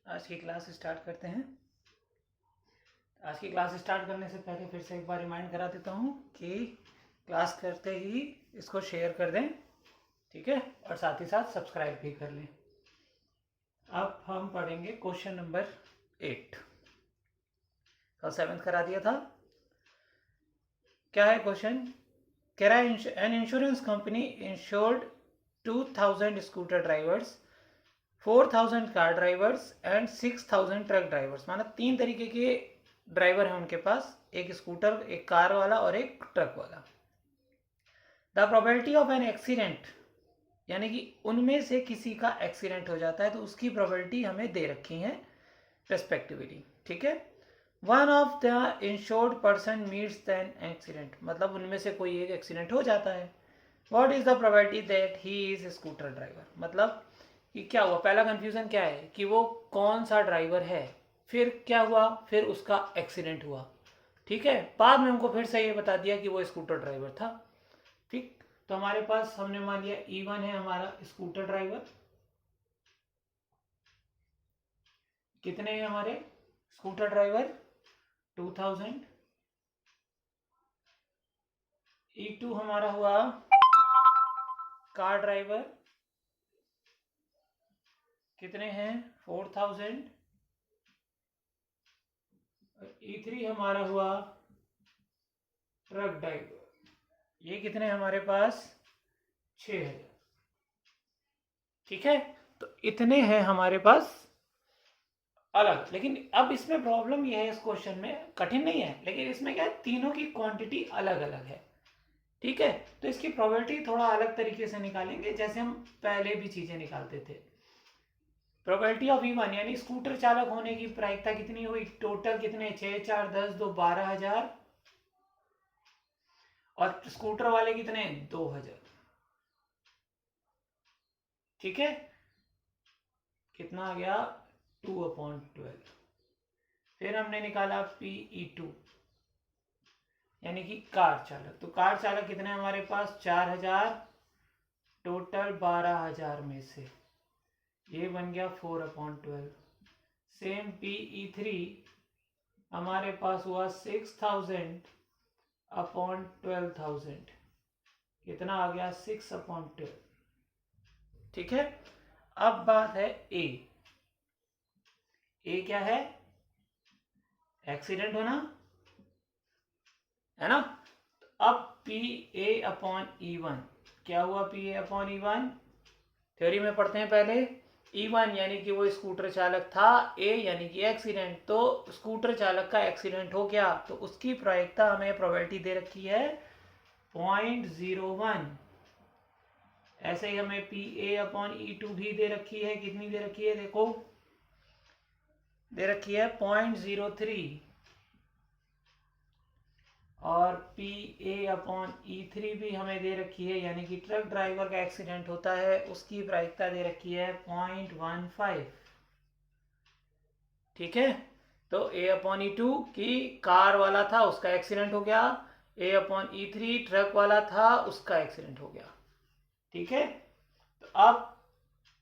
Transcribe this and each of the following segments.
आज की class start करते हैं। आज की क्लास स्टार्ट करने से पहले फिर से एक बार रिमाइंड करा देता हूँ कि क्लास करते ही इसको शेयर कर दें, ठीक है, और साथ ही साथ सब्सक्राइब भी कर लें। अब हम पढ़ेंगे क्वेश्चन नंबर 8। कल 7th करा दिया था। क्या है क्वेश्चन? कह रहा है an insurance company insured 2000 scooter drivers, 4000 car drivers and 6000 truck drivers. माना 3 तरीके के ड्राइवर हैं उनके पास, एक स्कूटर, एक कार वाला और एक ट्रक वाला। The probability of an accident, यानी कि उनमें से किसी का एक्सीडेंट हो जाता है तो उसकी प्रोबेबिलिटी हमें दे रखी है रेस्पेक्टिवली, ठीक है। One of the insured person meets an accident, मतलब उनमें से कोई एक एक्सीडेंट हो जाता है। What is the probability that he is scooter driver, मतलब कि क्या हुआ, पहला कंफ्यूजन क्या है कि वो कौन सा ड्राइवर है, फिर क्या हुआ, फिर उसका एक्सीडेंट हुआ, ठीक है। बाद में हमको फिर से ये बता दिया कि वो स्कूटर ड्राइवर था, ठीक। तो हमारे पास हमने मान लिया E1 है हमारा स्कूटर ड्राइवर। कितने हैं हमारे स्कूटर ड्राइवर? 2000। E2 हमारा हुआ कार ड्राइवर, कितने हैं? 4000। E3 हमारा हुआ ट्रक ड्राइवर, ये कितने हमारे पास? 6000, ठीक है। तो इतने हैं हमारे पास अलग। लेकिन अब इसमें प्रॉब्लम ये है, इस क्वेश्चन में कठिन नहीं है, लेकिन इसमें क्या है, तीनों की क्वांटिटी अलग अलग है, ठीक है। तो इसकी प्रोबेबिलिटी थोड़ा अलग तरीके से निकालेंगे, जैसे हम पहले भी चीजें निकालते थे। प्रोबेबिलिटी ऑफ E1 यानी स्कूटर चालक होने की प्रायिकता कितनी हुई? टोटल कितने? 6 4 10 2 12,000, और स्कूटर वाले कितने? 2000, ठीक है। कितना आ गया? 2/12। फिर हमने निकाला PE2 यानी कि कार चालक। तो कार चालक कितने हमारे पास? 4000, टोटल 12,000 में से ये बन गया 4/12। सेम PE3 हमारे पास हुआ 6000 अपॉन 12,000, कितना आ गया? 6/12, ठीक है। अब बात है ए क्या है? एक्सीडेंट होना है ना। अब PA/E1 क्या हुआ? PA/E1 थ्योरी में पढ़ते हैं पहले। E1 यानी कि वो स्कूटर चालक था, A यानी कि एक्सीडेंट, तो स्कूटर चालक का एक्सीडेंट हो गया तो उसकी प्रायिकता हमें प्रोबेबिलिटी दे रखी है 0.01। ऐसे ही हमें PA/E2 भी दे रखी है। कितनी दे रखी है? देखो, दे रखी है 0.03। और PA/E3 भी हमें दे रखी है, यानी कि ट्रक ड्राइवर का एक्सीडेंट होता है उसकी प्रायिकता दे रखी है 0.15, ठीक है। तो A/E2 की कार वाला था, उसका एक्सीडेंट हो गया। A/E3 ट्रक वाला था, उसका एक्सीडेंट हो गया, ठीक है। तो अब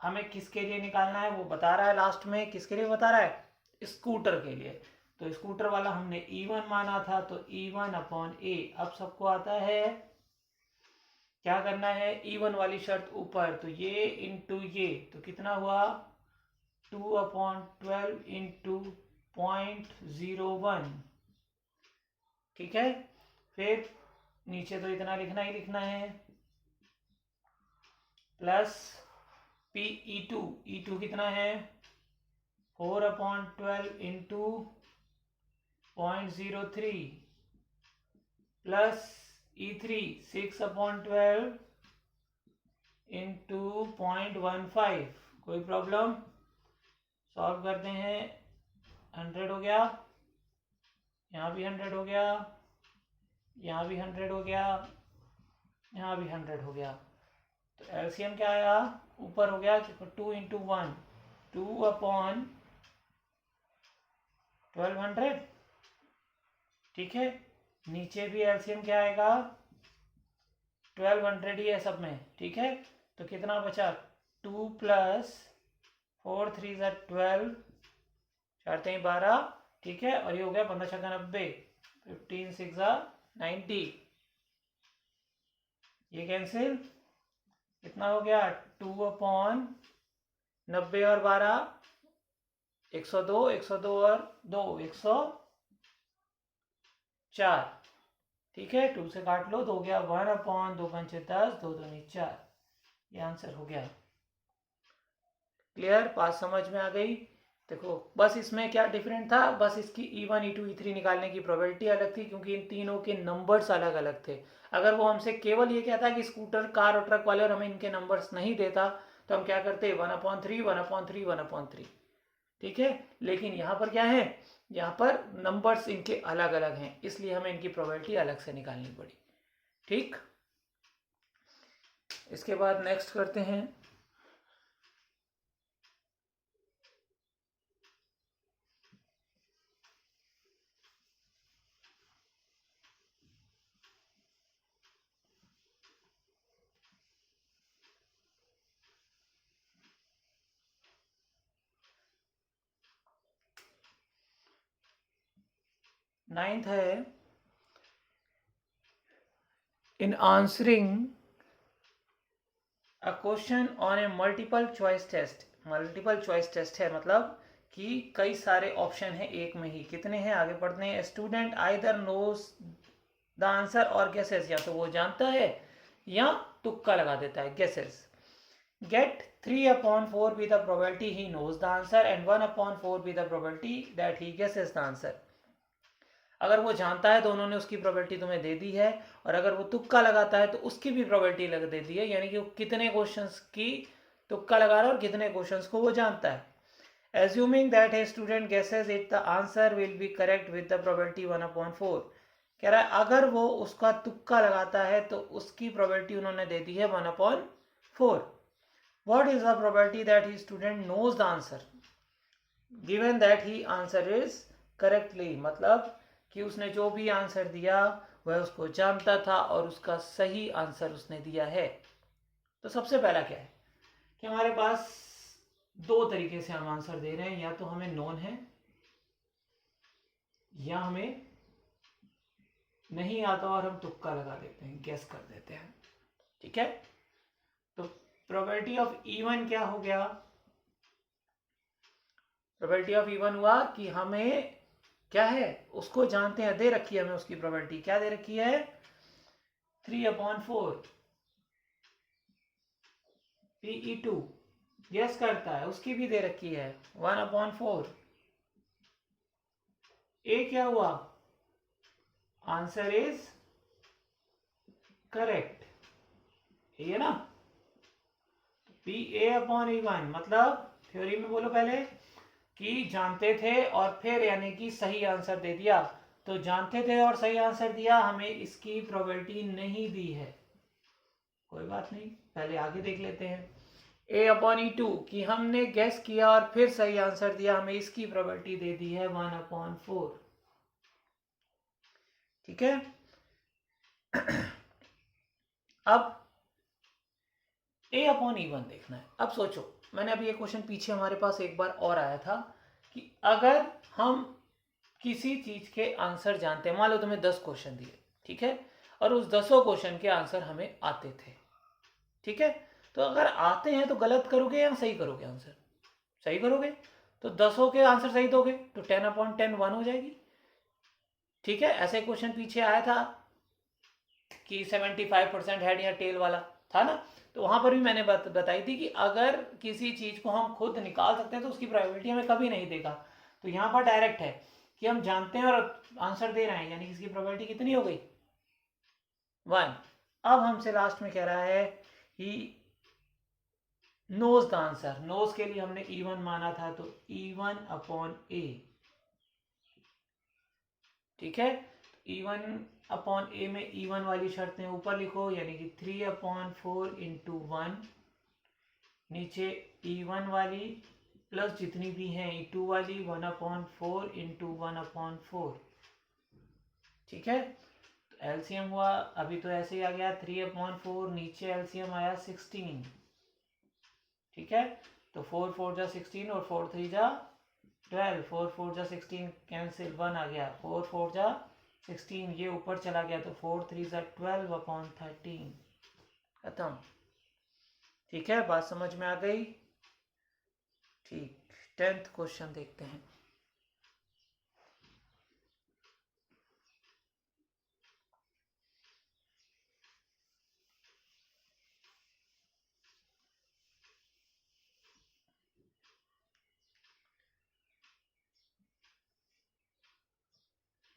हमें किसके लिए निकालना है वो बता रहा है लास्ट में। किसके लिए बता रहा है? स्कूटर के लिए। तो स्कूटर वाला हमने E1 माना था, तो E1/A। अब सबको आता है क्या करना है, E1 वाली शर्त ऊपर, तो ये इंटू ये, तो कितना हुआ? 2/12 इंटू 0.01, ठीक है। फिर नीचे तो इतना लिखना ही लिखना है, प्लस E2 कितना है? 4/12 इंटू 0.03 प्लस E3 6/12 इंटू 0.15। कोई प्रॉब्लम? सॉल्व करते हैं। 100 हो गया, यहाँ भी 100 हो गया, यहाँ भी 100 हो गया, यहाँ भी 100 हो गया। तो एलसीएम क्या आया? ऊपर हो गया 2 इंटू 1, 2/1200, ठीक है। नीचे भी एलसीएम क्या आएगा? 1200 ही है सब में, ठीक है। तो कितना बचा? 2 प्लस 4 3 12, 4 3 12, ठीक है, और ये हो गया 15 छक्का 90, 15 6 90, ये कैंसिल, कितना हो गया 2/90 और 12 102, 102 और 2 104, ठीक है, 2 से काट लो, 2 हो गया 1/2 पंचे 10, 2 दूनी 4, ये आंसर हो गया। क्लियर, बात समझ में आ गई। देखो बस इसमें क्या डिफरेंट था, बस इसकी E1 E2 E3 निकालने की प्रोबेबिलिटी अलग थी क्योंकि इन तीनों के नंबर्स अलग अलग थे। अगर वो हमसे केवल ये कहता कि स्कूटर कार और ट्रक वाले और हमें इनके नंबर्स नहीं देता तो हम क्या करते 1/3 1/3 1/3, ठीक है। लेकिन यहाँ पर क्या है, यहाँ पर नंबर्स इनके अलग अलग हैं इसलिए हमें इनकी प्रोबेबिलिटी अलग से निकालनी पड़ी, ठीक। इसके बाद नेक्स्ट करते हैं 9th है, in answering a question on a multiple choice test, multiple choice test है मतलब कि कई सारे ऑप्शन हैं एक में ही, कितने हैं आगे पढ़ते हैं। Student either knows the answer और गेसेस, या तो वो जानता है या तुक्का लगा देता है, guesses. Let 3/4 be the probability he knows the answer and 1/4 be the probability that he guesses the answer। अगर वो जानता है तो उन्होंने उसकी प्रोबेबिलिटी तुम्हें दे दी है, और अगर वो तुक्का लगाता है तो उसकी भी प्रोबेबिलिटी लग दे दी है, यानी कि वो कितने क्वेश्चंस की तुक्का लगा रहा है और कितने क्वेश्चंस को वो जानता है। Assuming that a student guesses it the answer will be correct with the probability 1/4, कह रहा है अगर वो उसका तुक्का लगाता है तो उसकी प्रोबेबिलिटी उन्होंने दे दी है 1/4। What is the probability that he student knows the answer given that he answer is correctly, मतलब कि उसने जो भी आंसर दिया वह उसको जानता था और उसका सही आंसर उसने दिया है। तो सबसे पहला क्या है कि हमारे पास दो तरीके से हम आंसर दे रहे हैं, या तो हमें नोन है या हमें नहीं आता और हम तुक्का लगा देते हैं, गेस कर देते हैं, ठीक है। तो प्रोबेबिलिटी ऑफ E1 क्या हो गया, प्रोबेबिलिटी ऑफ E1 हुआ कि हमें क्या है उसको जानते हैं, दे रखी है हमें उसकी प्रोबेबिलिटी, क्या दे रखी है 3/4। PE2 गेस करता है उसकी भी दे रखी है 1/4। ए क्या हुआ, आंसर इज करेक्ट, ये ना। PA/E1 मतलब थ्योरी में बोलो पहले कि जानते थे और फिर यानी कि सही आंसर दे दिया, तो जानते थे और सही आंसर दिया, हमें इसकी प्रोबेबिलिटी नहीं दी है, कोई बात नहीं, पहले आगे देख लेते हैं। A/E2 कि हमने गेस किया और फिर सही आंसर दिया, हमें इसकी प्रोबेबिलिटी दे दी है 1/4, ठीक है। अब A/E1 देखना है। अब सोचो, मैंने अभी ये क्वेश्चन पीछे हमारे पास एक बार और आया था कि अगर हम किसी चीज के आंसर जानते हैं, मान लो तुम्हें 10 क्वेश्चन दिए, ठीक है, और उस 10 क्वेश्चन के आंसर हमें आते थे, ठीक है, तो अगर आते हैं तो गलत करोगे या सही करोगे आंसर, सही करोगे, तो 10 के आंसर सही दोगे तो 10/10 1 हो जाएगी, ठीक है। ऐसे क्वेश्चन पीछे आया था कि 75% हेड या टेल वाला था ना, तो वहां पर भी मैंने बताई थी कि अगर किसी चीज को हम खुद निकाल सकते हैं तो उसकी प्रोबेबिलिटी हमें कभी नहीं देगा। तो यहाँ पर डायरेक्ट है कि हम जानते हैं और आंसर दे रहे हैं, यानी इसकी प्रोबेबिलिटी कितनी हो गई 1। अब हमसे लास्ट में कह रहा है he knows the answer, knows के लिए हमने E1 माना था तो E1/A, ठीक है। E1/A में E1 वाली शर्तें ऊपर लिखो, यानी कि 3/4 × 1, नीचे E1 वाली प्लस जितनी भी हैं E2 वाली 1/4 × 1/4, ठीक है। तो एलसीएम हुआ, अभी तो ऐसे ही आ गया 3/4, नीचे एलसीएम आया 16, ठीक है। तो 4 4 जा 16 और 4 3 जा 12, 4 4 जा 16 कैंसिल, 1 आ गया, 4 4 जा 16, ये ऊपर चला गया तो 4 3 जा 12 अपॉन 13, खत्म। ठीक है, बात समझ में आ गई? ठीक, 10th क्वेश्चन देखते हैं।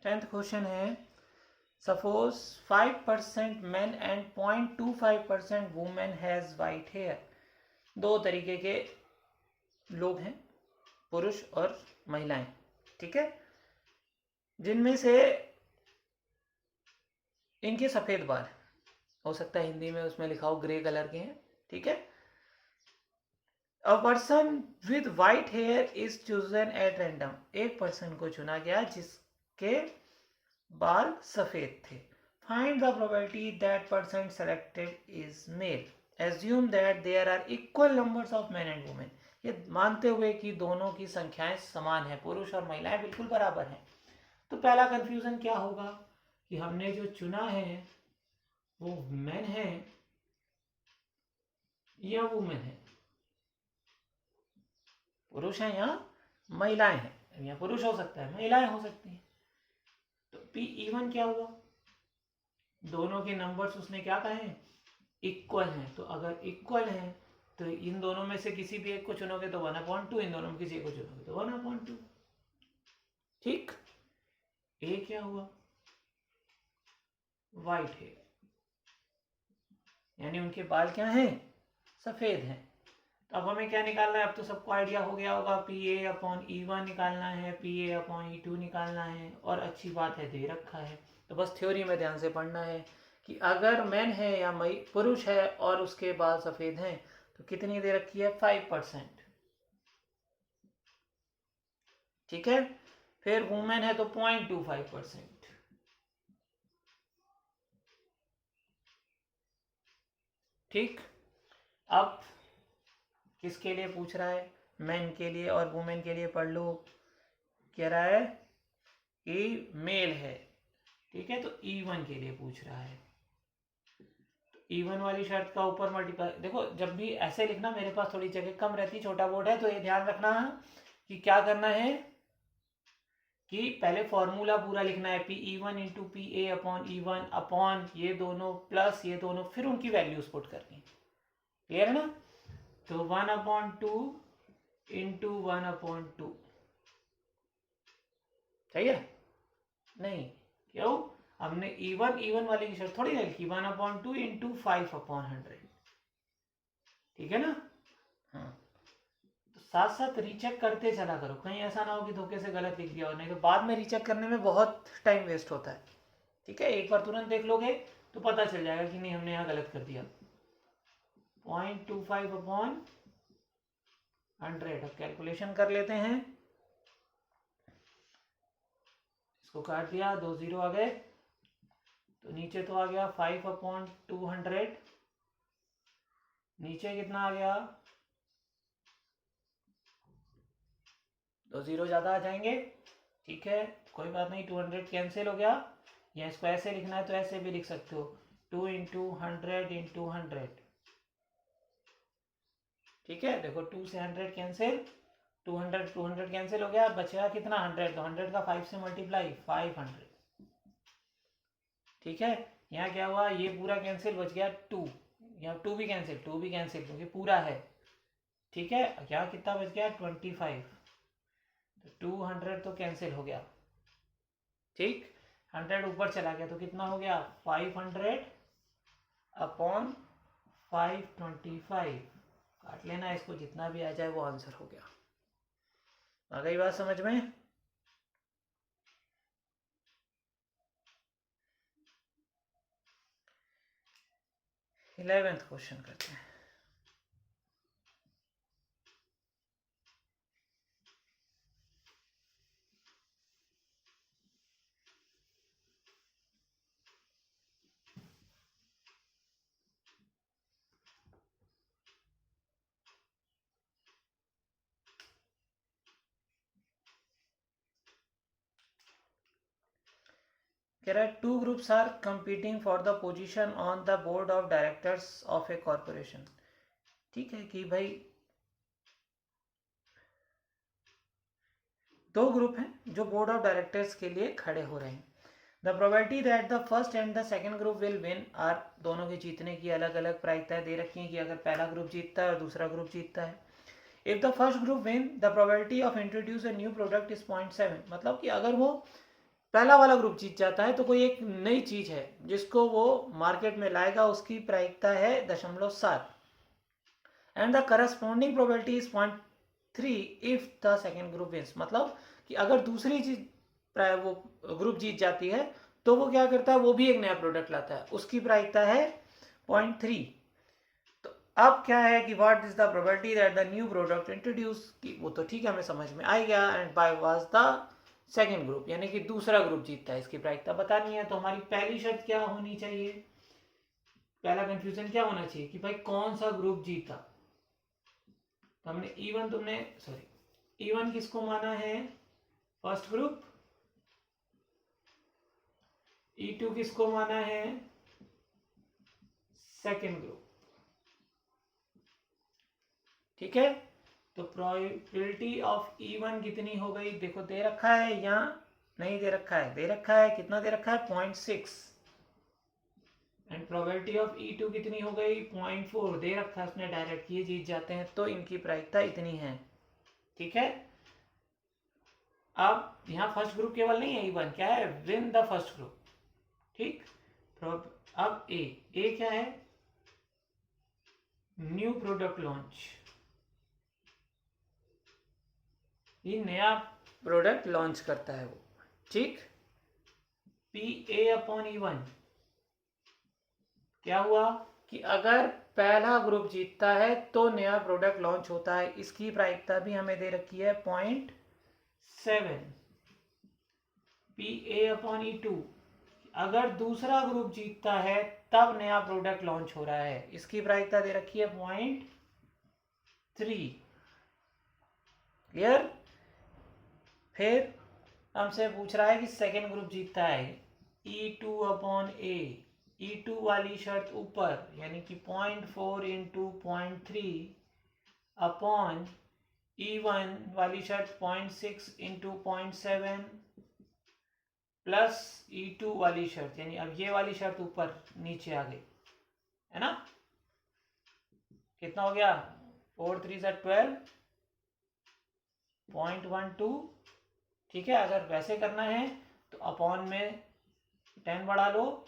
टेंथ क्वेश्चन है, suppose 5% men and 0.25% women has white hair। दो तरीके के लोग हैं, पुरुष और महिलाएं, ठीक है, जिनमें से इनके सफेद बाल, हो सकता है हिंदी में उसमें लिखा हो ग्रे कलर के हैं, ठीक है। A person with white hair is chosen at random, एक पर्सन को चुना गया जिसके बाल सफेद थे। Find the probability that person selected is male, assume that there are equal numbers of men and women, ये मानते हुए कि दोनों की संख्याएं समान है, पुरुष और महिलाएं बिल्कुल बराबर हैं। तो पहला कंफ्यूजन क्या होगा कि हमने जो चुना है वो मेन है या वुमेन है, पुरुष है या महिलाएं हैं, या पुरुष हो सकता है महिलाएं हो सकती हैं। तो पी इवन क्या हुआ, दोनों के नंबर्स उसने क्या कहे, इक्वल हैं। तो अगर इक्वल हैं तो इन दोनों में से किसी भी एक को चुनोगे तो 1/2, इन दोनों में किसी एक को चुनोगे तो 1/2। ठीक, ए क्या हुआ, वाइट है, यानी उनके बाल क्या हैं, सफेद हैं। तो अब हमें क्या निकालना है, अब तो सबको आइडिया हो गया होगा, PA/E1 निकालना है, PA/E2 निकालना है, और अच्छी बात है दे रखा है, तो बस थ्योरी में ध्यान से पढ़ना है कि अगर मैन है या पुरुष है और उसके बाल सफेद हैं तो कितनी दे रखी है, 5%, ठीक है। फिर वुमेन है तो 0.25%, ठीक। अब किसके लिए पूछ रहा है, मैन के लिए और वुमेन के लिए पढ़ लो। कह रहा है ए मेल है, ठीक है, तो E1 के लिए पूछ रहा है। तो E1 वाली शर्त का ऊपर मल्टीप्लाई, देखो जब भी ऐसे लिखना, मेरे पास थोड़ी जगह कम रहती, छोटा बोर्ड है, तो ये ध्यान रखना कि क्या करना है कि पहले फॉर्मूला पूरा लिखना है, PE1 इंटू PA/E1 अपॉन ये दोनों प्लस ये दोनों, फिर उनकी वैल्यूज पुट करनी, क्लियर है ना। तो 1/2 इंटू 1/2, सही है, नहीं क्यों, हमने E1 वाली की शर्त थोड़ी लिखी, 1/2 इंटू 5/100, ठीक है ना। हाँ, तो साथ साथ रीचेक करते चला करो, कहीं ऐसा ना हो कि धोखे से गलत लिख दिया हो, नहीं तो बाद में रीचेक करने में बहुत टाइम वेस्ट होता है, ठीक है। एक बार तुरंत देख लोगे तो पता चल जाएगा कि नहीं हमने यहाँ गलत कर दिया। 0.25/100, अब कैलकुलेशन कर लेते हैं, इसको काट दिया, 2 0 आ गए, तो नीचे तो आ गया 5/200, नीचे कितना आ गया, 2 0 ज़्यादा आ जाएंगे, ठीक है, कोई बात नहीं, 200 कैंसिल हो गया, या इसको ऐसे लिखना है तो ऐसे भी लिख सकते हो, 2 इंटू 100, ठीक है। देखो 2 से 100 कैंसिल, 200 कैंसिल हो गया, बचेगा कितना, 100, तो 100 का 5 से मल्टीप्लाई, 500, ठीक है। यहाँ क्या हुआ, ये पूरा कैंसिल, बच गया 2, यहाँ 2 भी कैंसिल क्योंकि पूरा है, ठीक है। यहाँ कितना बच गया, 25, तो 200 तो कैंसिल हो गया, ठीक। 100 ऊपर चला गया तो कितना हो गया, 500/525, काट लेना इसको, जितना भी आ जाए वो आंसर हो गया। आ गई बात समझ में। इलेवेंथ क्वेश्चन करते हैं। कह रहा है 2 groups are competing for the position on the board of directors of a corporation. ठीक है कि भाई 2 ग्रुप हैं जो बोर्ड ऑफ डायरेक्टर्स के लिए खड़े हो रहे हैं। The probability that the first and the second group will win are, दोनों के जीतने की अलग अलग प्रायिकताएं दे रखी हैं कि अगर पहला ग्रुप जीतता है और दूसरा ग्रुप जीतता है। If the first group win the probability of introduce a new product is 0.7, मतलब कि अगर वो पहला वाला ग्रुप जीत जाता है तो कोई एक नई चीज है जिसको वो मार्केट में लाएगा, उसकी प्रायिकता है 0.7, and the corresponding probability is 0.3 if the second group wins, मतलब कि अगर दूसरी चीज वो ग्रुप जीत जाती है तो वो क्या करता है, वो भी एक नया प्रोडक्ट लाता है, उसकी प्रायिकता है 0.3। तो अब क्या है कि what is the probability that the new product introduce, की वो तो ठीक है हमें समझ में आ गया, and by was the second group, यानी कि दूसरा ग्रुप जीतता है, इसकी प्रायिकता बतानी है। तो हमारी पहली शर्त क्या होनी चाहिए, पहला कंफ्यूजन क्या होना चाहिए कि भाई कौन सा ग्रुप जीता। तो हमने E1 किसको माना है, फर्स्ट ग्रुप, E2 किसको माना है, सेकेंड ग्रुप। ठीक है, तो प्रोबेबिलिटी ऑफ E1 कितनी हो गई, देखो दे रखा है या नहीं दे रखा है, दे रखा है, कितना दे रखा है 0.6, एंड प्रोबेबिलिटी ऑफ E2 कितनी हो गई 0.4, दे रखा है उसने डायरेक्ट, ये जीत जाते हैं तो इनकी प्रायिकता इतनी है। ठीक है, अब यहाँ फर्स्ट ग्रुप केवल नहीं है, E1 क्या है, विन द फर्स्ट ग्रुप। ठीक, अब ए क्या है, न्यू प्रोडक्ट लॉन्च, ये नया प्रोडक्ट लॉन्च करता है वो। ठीक, PA/E1 क्या हुआ कि अगर पहला ग्रुप जीतता है तो नया प्रोडक्ट लॉन्च होता है, इसकी प्रायिकता भी हमें दे रखी है 0.7। PA/E2 अगर दूसरा ग्रुप जीतता है तब नया प्रोडक्ट लॉन्च हो रहा है, इसकी प्रायिकता दे रखी है 0.3। क्लियर, फिर हमसे पूछ रहा है कि सेकेंड ग्रुप जीतता है, E2/A, E2 वाली शर्त ऊपर, यानी कि 0.4 इंटू 0.3 अपॉन E1 वाली शर्त 0.6 इंटू 0.7 प्लस E2 वाली शर्त, यानी अब ये वाली शर्त ऊपर नीचे आ गई है ना, कितना हो गया 4 3 12 0.12। ठीक है, अगर वैसे करना है तो अपॉन में 10 बढ़ा लो,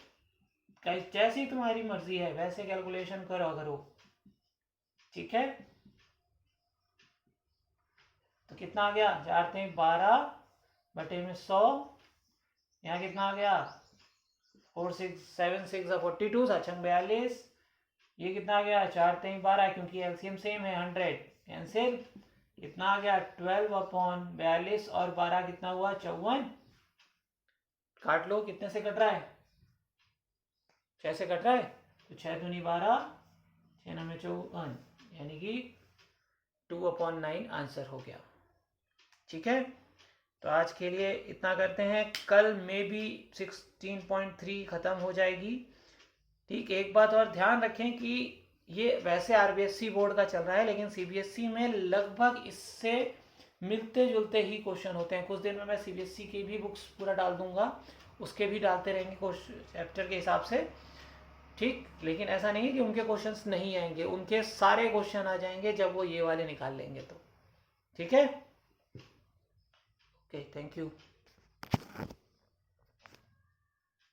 जैसी तुम्हारी मर्जी है वैसे कैलकुलेशन करो। ठीक है, तो कितना आ गया 4 3 12 बटे में 100, यहाँ कितना आ गया 4 6 7 6 42, 42, ये कितना आ गया 4 3 12, क्योंकि एलसीएम सेम है 100, कैंसिल, कितना आ गया 12/42 और 12 कितना हुआ 54, काट लो, कितने से कट रहा है 6 से कट रहा है, तो 6 दूनी 12, 6 9 54, यानी कि 2/9 आंसर हो गया। ठीक है, तो आज के लिए इतना करते हैं, कल में भी 16.3 खत्म हो जाएगी। ठीक, एक बात और ध्यान रखें कि ये वैसे आरबीएसई बोर्ड का चल रहा है, लेकिन सीबीएसई में लगभग इससे मिलते जुलते ही क्वेश्चन होते हैं। कुछ दिन में मैं सीबीएसई की भी बुक्स पूरा डाल दूंगा, उसके भी डालते रहेंगे चैप्टर के हिसाब से। ठीक, लेकिन ऐसा नहीं है कि उनके क्वेश्चंस नहीं आएंगे, उनके सारे क्वेश्चन आ जाएंगे जब वो ये वाले निकाल लेंगे तो। ठीक है, ओके, थैंक यू।